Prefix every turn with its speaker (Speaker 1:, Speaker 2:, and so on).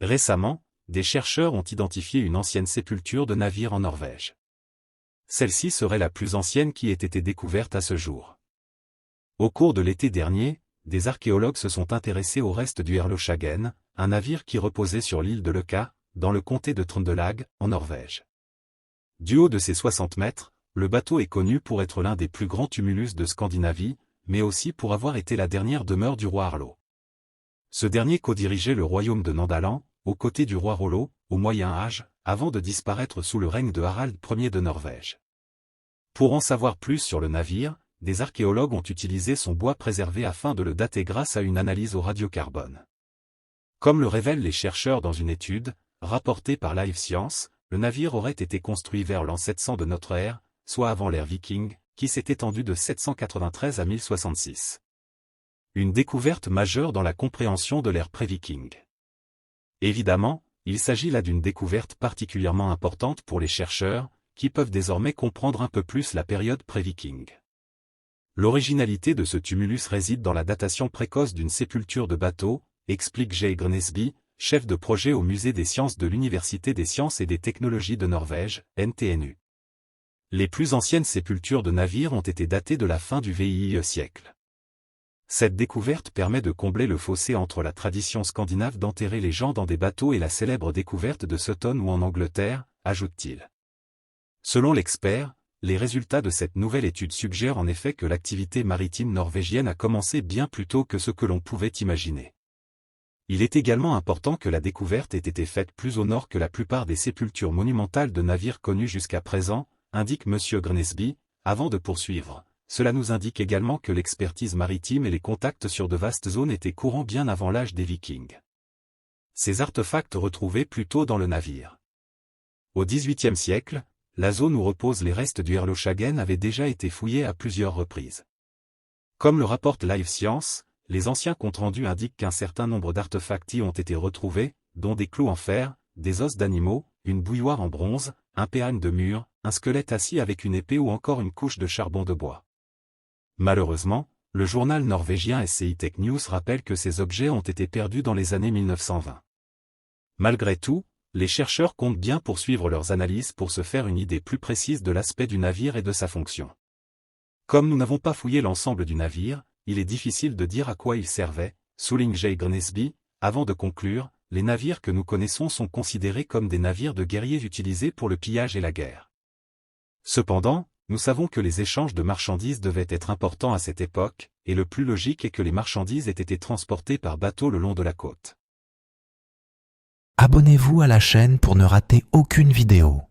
Speaker 1: Récemment, des chercheurs ont identifié une ancienne sépulture de navire en Norvège. Celle-ci serait la plus ancienne qui ait été découverte à ce jour. Au cours de l'été dernier, des archéologues se sont intéressés au reste du Erloshagen, un navire qui reposait sur l'île de Leka, dans le comté de Trøndelag, en Norvège. Du haut de ses 60 mètres, le bateau est connu pour être l'un des plus grands tumulus de Scandinavie, mais aussi pour avoir été la dernière demeure du roi Harlo. Ce dernier co-dirigeait le royaume de Nandaland, aux côtés du roi Rollo, au Moyen Âge, avant de disparaître sous le règne de Harald Ier de Norvège. Pour en savoir plus sur le navire, des archéologues ont utilisé son bois préservé afin de le dater grâce à une analyse au radiocarbone. Comme le révèlent les chercheurs dans une étude, rapportée par Live Science, le navire aurait été construit vers l'an 700 de notre ère, soit avant l'ère viking, qui s'est étendue de 793 à 1066. Une découverte majeure dans la compréhension de l'ère pré-viking. Évidemment, il s'agit là d'une découverte particulièrement importante pour les chercheurs, qui peuvent désormais comprendre un peu plus la période pré-viking. L'originalité de ce tumulus réside dans la datation précoce d'une sépulture de bateau, explique Jay Grenesby, chef de projet au Musée des sciences de l'Université des sciences et des technologies de Norvège, NTNU. Les plus anciennes sépultures de navires ont été datées de la fin du VIe siècle. Cette découverte permet de combler le fossé entre la tradition scandinave d'enterrer les gens dans des bateaux et la célèbre découverte de Sutton ou en Angleterre, ajoute-t-il. Selon l'expert, les résultats de cette nouvelle étude suggèrent en effet que l'activité maritime norvégienne a commencé bien plus tôt que ce que l'on pouvait imaginer. Il est également important que la découverte ait été faite plus au nord que la plupart des sépultures monumentales de navires connues jusqu'à présent, indique M. Grenesby, avant de poursuivre. Cela nous indique également que l'expertise maritime et les contacts sur de vastes zones étaient courants bien avant l'âge des Vikings. Ces artefacts retrouvés plus tôt dans le navire. Au XVIIIe siècle, la zone où reposent les restes du Erloshagen avait déjà été fouillée à plusieurs reprises. Comme le rapporte Live Science, les anciens comptes rendus indiquent qu'un certain nombre d'artefacts y ont été retrouvés, dont des clous en fer, des os d'animaux, une bouilloire en bronze, un péane de mur, un squelette assis avec une épée ou encore une couche de charbon de bois. Malheureusement, le journal norvégien SCI Tech News rappelle que ces objets ont été perdus dans les années 1920. Malgré tout, les chercheurs comptent bien poursuivre leurs analyses pour se faire une idée plus précise de l'aspect du navire et de sa fonction. Comme nous n'avons pas fouillé l'ensemble du navire, il est difficile de dire à quoi il servait, souligne Jay Grenesby. Avant de conclure, les navires que nous connaissons sont considérés comme des navires de guerriers utilisés pour le pillage et la guerre. Cependant, nous savons que les échanges de marchandises devaient être importants à cette époque, et le plus logique est que les marchandises aient été transportées par bateau le long de la côte.
Speaker 2: Abonnez-vous à la chaîne pour ne rater aucune vidéo.